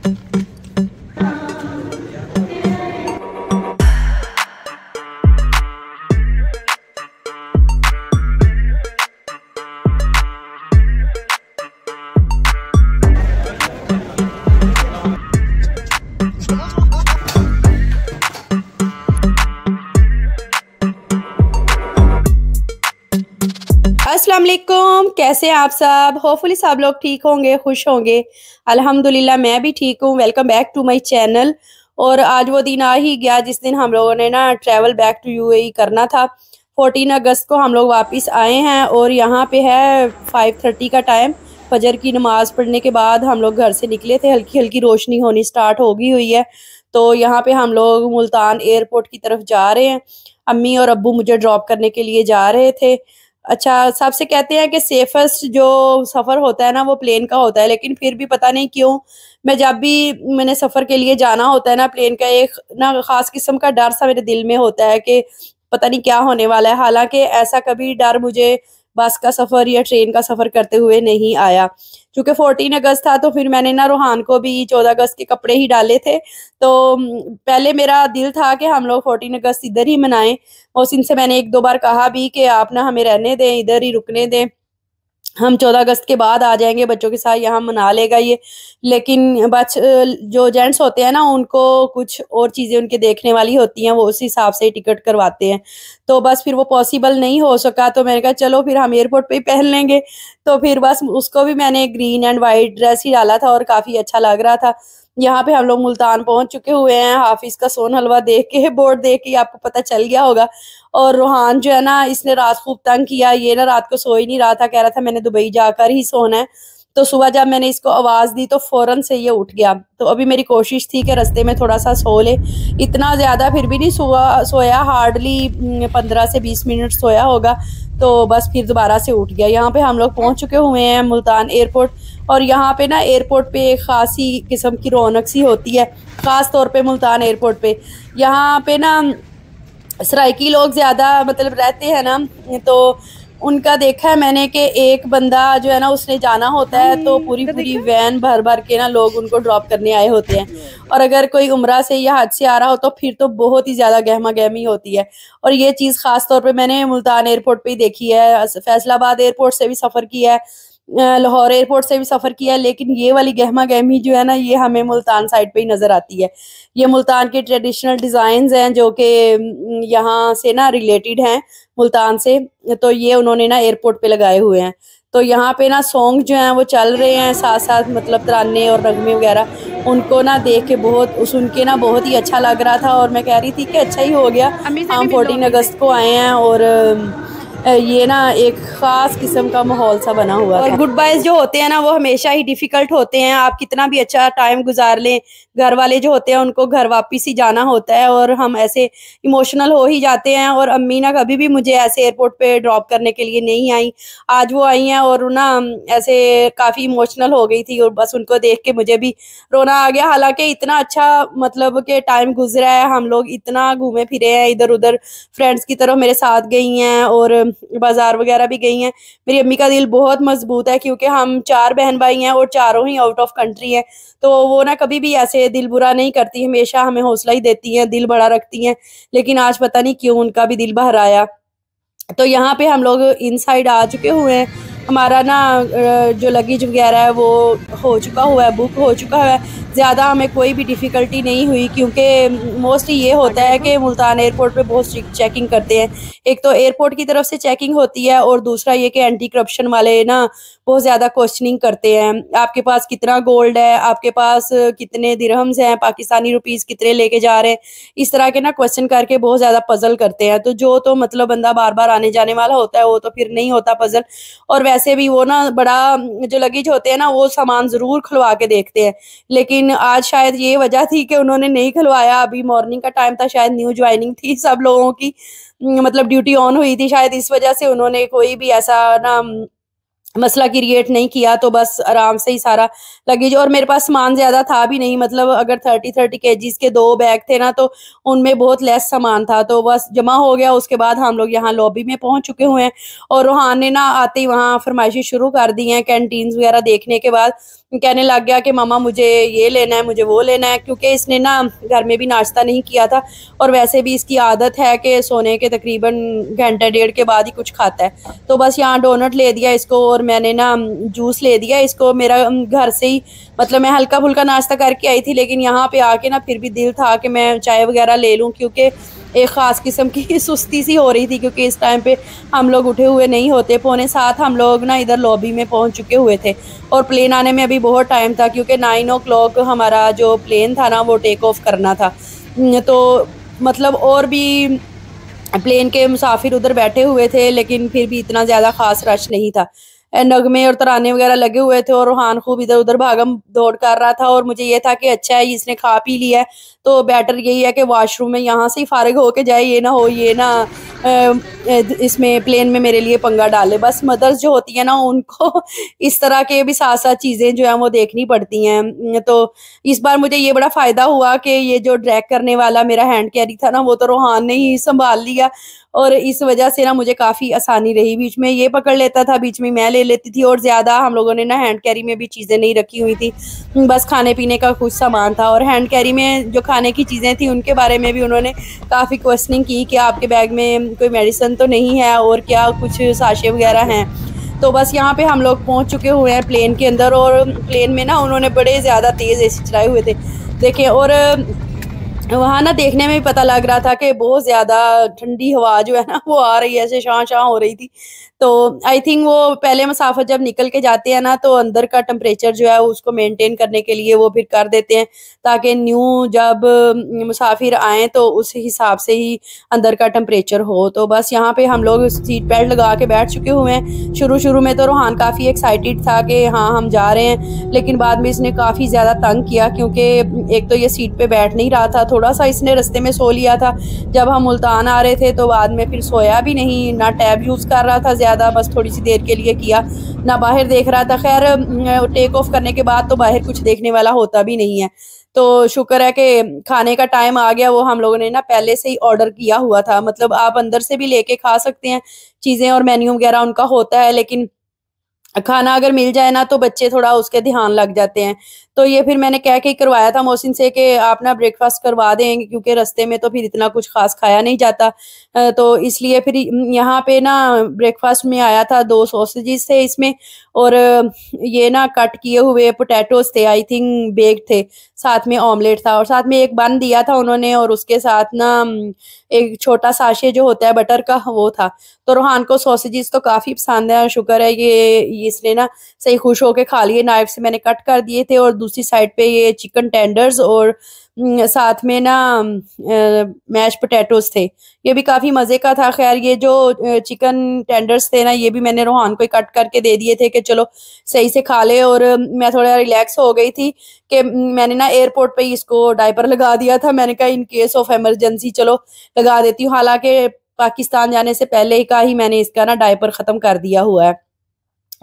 अस्सलाम वालेकुम, कैसे हैं आप सब। होपफुली सब लोग ठीक होंगे, खुश होंगे। अल्हम्दुलिल्लाह मैं भी ठीक हूँ। Welcome back to my channel. और आज वो दिन आ ही गया जिस दिन हम लोगों ने ना ट्रैवल बैक टू यूएई करना था। 14 अगस्त को हम लोग वापस आए हैं और यहाँ पे है 5:30 का टाइम। फजर की नमाज पढ़ने के बाद हम लोग घर से निकले थे। हल्की हल्की रोशनी होनी स्टार्ट हो गई हुई है। तो यहाँ पे हम लोग मुल्तान एयरपोर्ट की तरफ जा रहे हैं। अम्मी और अब्बू मुझे ड्रॉप करने के लिए जा रहे थे। अच्छा, सबसे कहते हैं कि सेफेस्ट जो सफ़र होता है ना वो प्लेन का होता है, लेकिन फिर भी पता नहीं क्यों मैं जब भी मैंने सफ़र के लिए जाना होता है ना प्लेन का, एक ना ख़ास किस्म का डर सा मेरे दिल में होता है कि पता नहीं क्या होने वाला है। हालांकि ऐसा कभी डर मुझे बस का सफ़र या ट्रेन का सफ़र करते हुए नहीं आया। क्योंकि 14 अगस्त था तो फिर मैंने ना रूहान को भी 14 अगस्त के कपड़े ही डाले थे। तो पहले मेरा दिल था कि हम लोग 14 अगस्त इधर ही मनाएं। और इनसे मैंने एक दो बार कहा भी कि आप ना हमें रहने दें, इधर ही रुकने दें, हम 14 अगस्त के बाद आ जाएंगे, बच्चों के साथ यहाँ मना लेगा ये। लेकिन जो जेंट्स होते हैं ना उनको कुछ और चीज़ें उनके देखने वाली होती हैं, वो उस हिसाब से टिकट करवाते हैं। तो बस फिर वो पॉसिबल नहीं हो सका, तो मैंने कहा चलो फिर हम एयरपोर्ट पे ही पहन लेंगे। तो फिर बस उसको भी मैंने ग्रीन एंड वाइट ड्रेस ही डाला था और काफ़ी अच्छा लग रहा था। यहाँ पे हम लोग मुल्तान पहुंच चुके हुए हैं। हाफिज का सोन हलवा देख के, बोर्ड देख के आपको पता चल गया होगा। और रूहान जो है ना, इसने रात खूब तंग किया। ये ना रात को सो ही नहीं रहा था, कह रहा था मैंने दुबई जाकर ही सोना है। तो सुबह जब मैंने इसको आवाज़ दी तो फ़ौरन से ये उठ गया। तो अभी मेरी कोशिश थी कि रास्ते में थोड़ा सा सो ले। इतना ज़्यादा फिर भी नहीं सोया, हार्डली 15 से 20 मिनट सोया होगा। तो बस फिर दोबारा से उठ गया। यहाँ पे हम लोग पहुँच चुके हुए हैं मुल्तान एयरपोर्ट। और यहाँ पे ना एयरपोर्ट पे एक ख़ासी किस्म की रौनक सी होती है, ख़ास तौर पे मुल्तान एयरपोर्ट पे। यहाँ पे ना सराइकी लोग ज़्यादा मतलब रहते हैं ना, तो उनका देखा है मैंने कि एक बंदा जो है ना उसने जाना होता है तो पूरी पूरी वैन भर भर के ना लोग उनको ड्रॉप करने आए होते हैं। और अगर कोई उम्रा से या हज से आ रहा हो तो फिर तो बहुत ही ज़्यादा गहमा गहमी होती है। और ये चीज़ ख़ास तौर पे मैंने मुल्तान एयरपोर्ट पे ही देखी है। फैसलाबाद एयरपोर्ट से भी सफ़र किया है, लाहौर एयरपोर्ट से भी सफ़र किया है, लेकिन ये वाली गहमा गहमी जो है ना ये हमें मुल्तान साइड पे ही नज़र आती है। ये मुल्तान के ट्रेडिशनल डिज़ाइंस हैं जो कि यहाँ से ना रिलेटेड हैं मुल्तान से। तो ये उन्होंने ना एयरपोर्ट पे लगाए हुए हैं। तो यहाँ पे ना सॉन्ग जो हैं वो चल रहे हैं साथ साथ, मतलब तराने और नगमे वगैरह। उनको ना देख के सुन के ना बहुत ही अच्छा लग रहा था। और मैं कह रही थी कि अच्छा ही हो गया हम 14 अगस्त को आए हैं और ये ना एक ख़ास किस्म का माहौल सा बना हुआ है। और गुड बाइज जो होते हैं ना वो हमेशा ही डिफ़िकल्ट होते हैं। आप कितना भी अच्छा टाइम गुजार लें, घर वाले जो होते हैं उनको घर वापस ही जाना होता है और हम ऐसे इमोशनल हो ही जाते हैं। और अम्मी ना कभी भी मुझे ऐसे एयरपोर्ट पे ड्रॉप करने के लिए नहीं आई। आज वो आई हैं और ना ऐसे काफ़ी इमोशनल हो गई थी और बस उनको देख के मुझे भी रोना आ गया। हालांकि इतना अच्छा मतलब कि टाइम गुजरा है, हम लोग इतना घूमे फिरे हैं इधर उधर, फ्रेंड्स की तरफ मेरे साथ गई हैं और बाजार वगैरह भी गई हैं। मेरी अम्मी का दिल बहुत मजबूत है क्योंकि हम 4 बहन भाई हैं और चारों ही आउट ऑफ कंट्री हैं। तो वो ना कभी भी ऐसे दिल बुरा नहीं करती, हमेशा हमें हौसला ही देती हैं, दिल बड़ा रखती हैं। लेकिन आज पता नहीं क्यों उनका भी दिल बाहर आया। तो यहाँ पे हम लोग इन साइड आ चुके हुए हैं। हमारा ना जो लगेज वगैरह है वो हो चुका हुआ है, बुक हो चुका है। ज़्यादा हमें कोई भी डिफ़िकल्टी नहीं हुई क्योंकि मोस्टली ये होता है कि मुल्तान एयरपोर्ट पे बहुत स्ट्रिक्ट चेकिंग करते हैं। एक तो एयरपोर्ट की तरफ से चेकिंग होती है और दूसरा ये कि एंटी करप्शन वाले ना बहुत ज़्यादा क्वेश्चनिंग करते हैं। आपके पास कितना गोल्ड है, आपके पास कितने दिरहम्स हैं, पाकिस्तानी रुपीज़ कितने लेके जा रहे हैं, इस तरह के ना क्वेश्चन करके बहुत ज़्यादा पजल करते हैं। तो जो तो मतलब बंदा बार बार आने जाने वाला होता है वो तो फिर नहीं होता पजल। और वैसे भी वो ना बड़ा जो लगेज होते हैं ना वो सामान ज़रूर खुलवा के देखते हैं। लेकिन आज शायद ये वजह थी कि उन्होंने नहीं खुलवाया। अभी मॉर्निंग का टाइम था, शायद न्यू ज्वाइनिंग थी सब लोगों की, मतलब ड्यूटी ऑन हुई थी, शायद इस वजह से उन्होंने कोई भी ऐसा ना मसला क्रिएट नहीं किया। तो बस आराम से ही सारा लगेज, और मेरे पास सामान ज़्यादा था भी नहीं, मतलब अगर 30 केजीज़ के 2 बैग थे ना तो उनमें बहुत लेस सामान था। तो बस जमा हो गया। उसके बाद हम लोग यहाँ लॉबी में पहुँच चुके हुए हैं और रूहान ने ना आते ही वहाँ फरमाइशी शुरू कर दी हैं कैंटीन्स वगैरह देखने के बाद। कहने लग गया कि मामा मुझे ये लेना है, मुझे वो लेना है, क्योंकि इसने ना घर में भी नाश्ता नहीं किया था और वैसे भी इसकी आदत है कि सोने के तकरीबन घंटे डेढ़ के बाद ही कुछ खाता है। तो बस यहाँ डोनट ले दिया इसको और मैंने ना जूस ले दिया इसको। मेरा घर से ही मतलब मैं हल्का फुल्का नाश्ता करके आई थी, लेकिन यहाँ पे आके ना फिर भी दिल था कि मैं चाय वगैरह ले लूँ, क्योंकि एक ख़ास किस्म की सुस्ती सी हो रही थी, क्योंकि इस टाइम पे हम लोग उठे हुए नहीं होते। 6:45 हम लोग ना इधर लॉबी में पहुंच चुके हुए थे और प्लेन आने में अभी बहुत टाइम था, क्योंकि 9 o'clock हमारा जो प्लेन था ना वो टेक ऑफ करना था। तो मतलब और भी प्लेन के मुसाफिर उधर बैठे हुए थे, लेकिन फिर भी इतना ज़्यादा ख़ास रश नहीं था। नगमे और तराने वगैरह लगे हुए थे और रूहान खूब इधर उधर भागम दौड़ कर रहा था। और मुझे ये था कि अच्छा है इसने खा पी लिया है तो बेटर यही है कि वॉशरूम में यहाँ से ही फारिग होके जाए, ये ना हो ये ना इसमें प्लेन में मेरे लिए पंगा डाले। बस मदर्स जो होती है ना उनको इस तरह के भी साथ साथ चीज़ें जो है वो देखनी पड़ती हैं। तो इस बार मुझे ये बड़ा फ़ायदा हुआ कि ये जो ड्रैग करने वाला मेरा हैंड कैरी था ना वो तो रूहान ने ही संभाल लिया और इस वजह से ना मुझे काफ़ी आसानी रही। बीच में ये पकड़ लेता था, बीच में मैं ले लेती थी और ज़्यादा हम लोगों ने ना हैंड कैरी में भी चीज़ें नहीं रखी हुई थी, बस खाने पीने का कुछ सामान था। और हैंड कैरी में जो खाने की चीज़ें थी उनके बारे में भी उन्होंने काफ़ी क्वेश्चनिंग की कि आपके बैग में कोई मेडिसिन तो नहीं है और क्या कुछ साशे वगैरह हैं। तो बस यहाँ पे हम लोग पहुँच चुके हुए हैं प्लेन के अंदर और प्लेन में ना उन्होंने बड़े ज़्यादा तेज़ एसी चलाए हुए थे देखें। और वहाँ ना देखने में भी पता लग रहा था कि बहुत ज़्यादा ठंडी हवा जो है ना वो आ रही है, ऐसे शां-शां हो रही थी। तो आई थिंक वो पहले मुसाफिर जब निकल के जाते हैं ना तो अंदर का टेम्परेचर जो है उसको मेंटेन करने के लिए वो फिर कर देते हैं, ताकि न्यू जब मुसाफिर आएँ तो उस हिसाब से ही अंदर का टेम्परेचर हो। तो बस यहाँ पे हम लोग सीट बेल्ट लगा के बैठ चुके हुए हैं। शुरू-शुरू में तो रूहान काफ़ी एक्साइटेड था कि हाँ, हम जा रहे हैं, लेकिन बाद में इसने काफ़ी ज़्यादा तंग किया, क्योंकि एक तो ये सीट पे बैठ नहीं रहा था, थोड़ा-सा इसने रास्ते में सो लिया था जब हम मुल्तान आ रहे थे, तो बाद में फिर सोया भी नहीं, ना टैब यूज़ कर रहा था ज़्यादा, बस थोड़ी सी देर के लिए किया, ना बाहर देख रहा था। खैर टेक ऑफ करने के बाद तो बाहर कुछ देखने वाला होता भी नहीं है। तो शुक्र है कि खाने का टाइम आ गया, वो हम लोगों ने ना पहले से ही ऑर्डर किया हुआ था। मतलब आप अंदर से भी लेके खा सकते हैं चीज़ें और मेन्यू वगैरह उनका होता है, लेकिन खाना अगर मिल जाए ना तो बच्चे थोड़ा उसके ध्यान लग जाते हैं। तो ये फिर मैंने कह के करवाया था मोहसिन से कि आप ना ब्रेकफ़ास्ट करवा दें, क्योंकि रास्ते में तो फिर इतना कुछ ख़ास खाया नहीं जाता। तो इसलिए फिर यहाँ पे ना ब्रेकफ़ास्ट में आया था 2 सॉसेजेस थे इसमें और ये ना कट किए हुए पोटैटोज़ थे, आई थिंक बेक्ड थे, साथ में ऑमलेट था और साथ में एक बन दिया था उन्होंने और उसके साथ ना एक छोटा साशे जो होता है बटर का वो था। तो रूहान को सॉसेजेस तो काफ़ी पसंद है, शुक्र है ये इसने ना सही खुश होके खा लिए। नाइफ से मैंने कट कर दिए थे और दूसरी साइड पे ये चिकन टेंडर्स और साथ में ना मैश पोटैटोज़ थे, ये भी काफ़ी मज़े का था। ख़ैर ये जो चिकन टेंडर्स थे ना ये भी मैंने रूहान को ही कट करके दे दिए थे कि चलो सही से खा ले। और मैं थोड़ा रिलैक्स हो गई थी कि मैंने ना एयरपोर्ट पे ही इसको डायपर लगा दिया था। मैंने कहा इन केस ऑफ इमरजेंसी चलो लगा देती हूँ, हालाँकि पाकिस्तान जाने से पहले ही का ही मैंने इसका ना डायपर ख़त्म कर दिया हुआ है।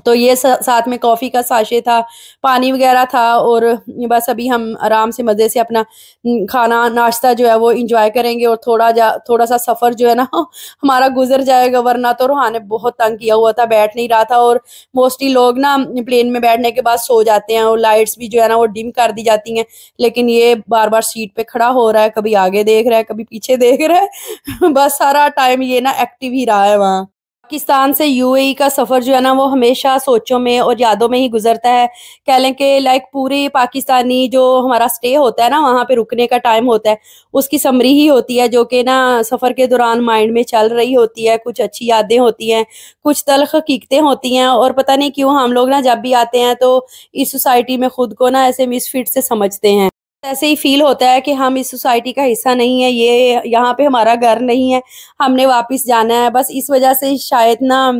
तो ये साथ में कॉफ़ी का साशे था, पानी वगैरह था और बस अभी हम आराम से मज़े से अपना खाना नाश्ता जो है वो एंजॉय करेंगे और थोड़ा-सा सफ़र जो है ना हमारा गुज़र जाएगा, वरना तो रूहान ने बहुत तंग किया हुआ था, बैठ नहीं रहा था। और मोस्टली लोग ना प्लेन में बैठने के बाद सो जाते हैं और लाइट्स भी जो है ना वो डिम कर दी जाती हैं, लेकिन ये बार-बार सीट पे खड़ा हो रहा है, कभी आगे देख रहा है, कभी पीछे देख रहा है। बस सारा टाइम ये ना एक्टिव ही रहा है वहाँ। पाकिस्तान से यूएई का सफ़र जो है ना वो हमेशा सोचों में और यादों में ही गुज़रता है। कह लें कि लाइक पूरी पाकिस्तानी जो हमारा स्टे होता है ना वहाँ पे रुकने का टाइम होता है, उसकी समरी ही होती है जो कि ना सफ़र के दौरान माइंड में चल रही होती है। कुछ अच्छी यादें होती हैं, कुछ तल्ख़ हकीकतें होती हैं और पता नहीं क्यों हम लोग ना जब भी आते हैं तो इस सोसाइटी में खुद को ना ऐसे मिसफिट से समझते हैं। ऐसे ही फ़ील होता है कि हम इस सोसाइटी का हिस्सा नहीं है, ये यहाँ पे हमारा घर नहीं है, हमने वापस जाना है। बस इस वजह से शायद ना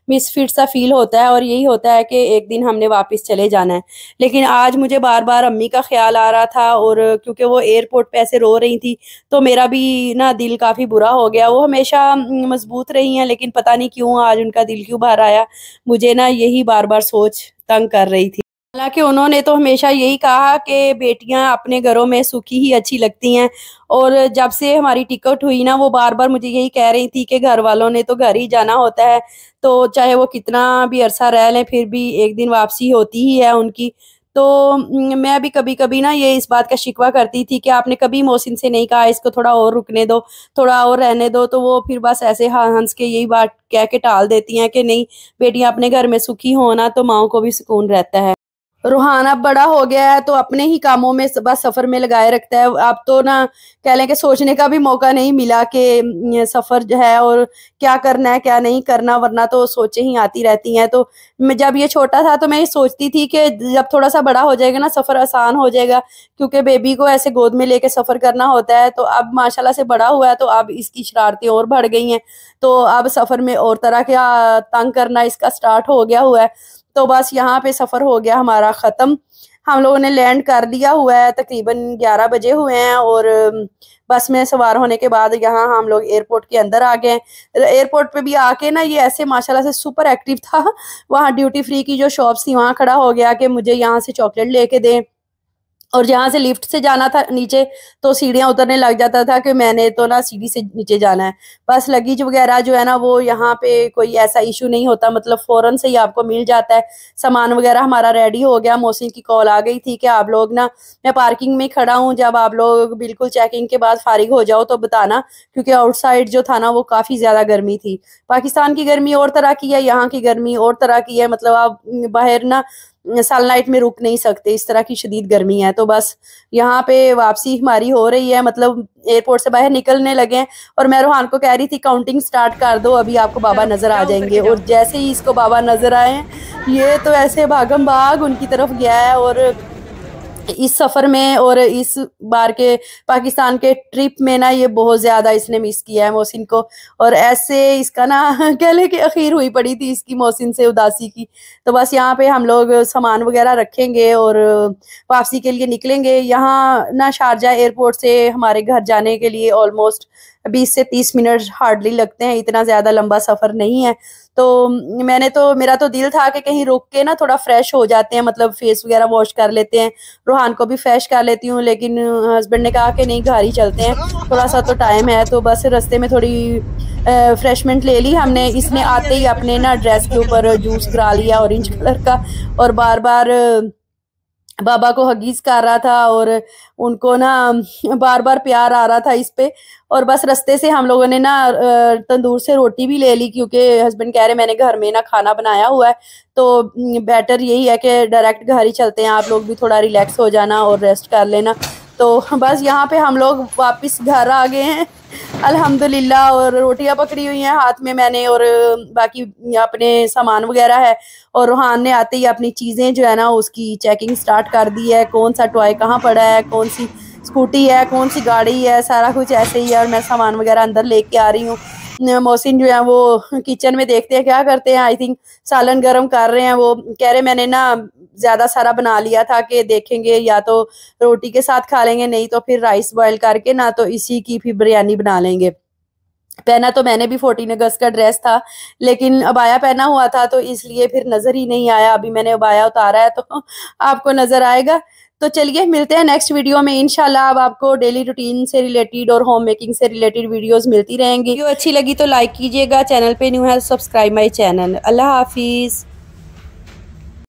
मिसफिट सा फ़ील होता है और यही होता है कि एक दिन हमने वापस चले जाना है। लेकिन आज मुझे बार-बार अम्मी का ख़्याल आ रहा था और क्योंकि वो एयरपोर्ट पे ऐसे रो रही थी, तो मेरा भी ना दिल काफ़ी बुरा हो गया। वो हमेशा मज़बूत रही हैं, लेकिन पता नहीं क्यों आज उनका दिल क्यों भर आया, मुझे ना यही बार-बार सोच तंग कर रही थी। हालाँकि उन्होंने तो हमेशा यही कहा कि बेटियाँ अपने घरों में सुखी ही अच्छी लगती हैं और जब से हमारी टिकट हुई ना वो बार-बार मुझे यही कह रही थी कि घर वालों ने तो घर ही जाना होता है, तो चाहे वो कितना भी अरसा रह लें फिर भी एक दिन वापसी होती ही है उनकी। तो मैं भी कभी कभी ना ये इस बात का शिकवा करती थी कि आपने कभी मोहसिन से नहीं कहा इसको थोड़ा और रुकने दो, थोड़ा और रहने दो, तो वो फिर बस ऐसे हंस के यही बात कह के टाल देती हैं कि नहीं बेटियां अपने घर में सुखी होना तो माओ को भी सुकून रहता है। रूहान अब बड़ा हो गया है तो अपने ही कामों में बस सफर में लगाए रखता है। अब तो ना कह लें कि सोचने का भी मौका नहीं मिला कि ये सफर जो है और क्या करना है क्या नहीं करना, वरना तो सोचें ही आती रहती हैं। तो मैं जब ये छोटा था तो मैं ये सोचती थी कि जब थोड़ा सा बड़ा हो जाएगा ना सफर आसान हो जाएगा, क्योंकि बेबी को ऐसे गोद में लेके सफर करना होता है। तो अब माशाल्लाह से बड़ा हुआ है तो अब इसकी शरारतें और बढ़ गई हैं, तो अब सफर में और तरह का तंग करना इसका स्टार्ट हो गया हुआ है। तो बस यहाँ पे सफ़र हो गया हमारा ख़त्म। हम लोगों ने लैंड कर दिया हुआ है, तकरीबन 11 बजे हुए हैं और बस में सवार होने के बाद यहाँ हम लोग एयरपोर्ट के अंदर आ गए। एयरपोर्ट पे भी आके ना ये ऐसे माशाल्लाह से सुपर एक्टिव था। वहाँ ड्यूटी फ्री की जो शॉप्स थी वहाँ खड़ा हो गया कि मुझे यहाँ से चॉकलेट लेके दें, और जहाँ से लिफ्ट से जाना था नीचे तो सीढ़ियाँ उतरने लग जाता था कि मैंने तो ना सीढ़ी से नीचे जाना है। बस लगेज वगैरह जो है ना वो यहाँ पे कोई ऐसा इशू नहीं होता, मतलब फ़ौरन से ही आपको मिल जाता है। सामान वगैरह हमारा रेडी हो गया। मोहसिन की कॉल आ गई थी कि आप लोग ना, मैं पार्किंग में खड़ा हूँ, जब आप लोग बिल्कुल चेकिंग के बाद फारिग हो जाओ तो बताना, क्योंकि आउटसाइड जो था ना वो काफ़ी ज़्यादा गर्मी थी। पाकिस्तान की गर्मी और तरह की है, यहाँ की गर्मी और तरह की है, मतलब आप बाहर ना सनलाइट में रुक नहीं सकते, इस तरह की शदीद गर्मी है। तो बस यहाँ पे वापसी हमारी हो रही है, मतलब एयरपोर्ट से बाहर निकलने लगे हैं और मैं रूहान को कह रही थी काउंटिंग स्टार्ट कर दो, अभी आपको बाबा नजर आ जाएंगे। और जैसे ही इसको बाबा नजर आए ये तो ऐसे भागम भाग उनकी तरफ गया है। और इस सफ़र में और इस बार के पाकिस्तान के ट्रिप में ना ये बहुत ज़्यादा इसने मिस किया है मोहसिन को, और ऐसे इसका ना कह ले कि अखीर हुई पड़ी थी इसकी मोहसिन से उदासी की। तो बस यहाँ पे हम लोग सामान वगैरह रखेंगे और वापसी के लिए निकलेंगे। यहाँ ना शारजा एयरपोर्ट से हमारे घर जाने के लिए ऑलमोस्ट 20 से 30 मिनट हार्डली लगते हैं, इतना ज़्यादा लंबा सफ़र नहीं है। तो मेरा तो दिल था कि कहीं रुक के ना थोड़ा फ्रेश हो जाते हैं, मतलब फेस वगैरह वॉश कर लेते हैं, रूहान को भी फ्रेश कर लेती हूँ, लेकिन हस्बैंड ने कहा कि नहीं घर ही चलते हैं, थोड़ा सा तो टाइम है। तो बस रास्ते में थोड़ी फ्रेशमेंट ले ली हमने। इसने आते ही अपने ना ड्रेस के ऊपर जूस करा लिया ऑरेंज कलर का, और बार बार बाबा को हगीज कर रहा था और उनको ना बार बार प्यार आ रहा था इस पे। और बस रास्ते से हम लोगों ने ना तंदूर से रोटी भी ले ली, क्योंकि हस्बैंड कह रहे मैंने घर में ना खाना बनाया हुआ है, तो बेटर यही है कि डायरेक्ट घर ही चलते हैं, आप लोग भी थोड़ा रिलैक्स हो जाना और रेस्ट कर लेना। तो बस यहाँ पे हम लोग वापस घर आ गए हैं अल्हम्दुलिल्लाह, और रोटियां पकड़ी हुई हैं हाथ में मैंने, और बाकी अपने सामान वगैरह है। और रूहान ने आते ही अपनी चीज़ें जो है ना उसकी चेकिंग स्टार्ट कर दी है, कौन सा टॉय कहाँ पड़ा है, कौन सी स्कूटी है, कौन सी गाड़ी है, सारा कुछ ऐसे ही है। और मैं सामान वगैरह अंदर लेके आ रही हूँ। मोहसिन जो है वो किचन में देखते हैं क्या करते हैं, आई थिंक सालन गर्म कर रहे हैं। वो कह रहे मैंने ना ज़्यादा सारा बना लिया था कि देखेंगे या तो रोटी के साथ खा लेंगे, नहीं तो फिर राइस बॉयल करके ना तो इसी की फिर बिरयानी बना लेंगे। पहना तो मैंने भी 14 अगस्त का ड्रेस था, लेकिन अबाया पहना हुआ था तो इसलिए फिर नज़र ही नहीं आया। अभी मैंने अबाया उतारा है तो आपको नज़र आएगा। तो चलिए मिलते हैं नेक्स्ट वीडियो में इंशाल्लाह। अब आपको डेली रूटीन से रिलेटेड और होम मेकिंग से रिलेटेड वीडियोस मिलती रहेंगी। वीडियो अच्छी लगी तो लाइक कीजिएगा, चैनल पे न्यू है सब्सक्राइब माई चैनल। अल्लाह हाफिज़।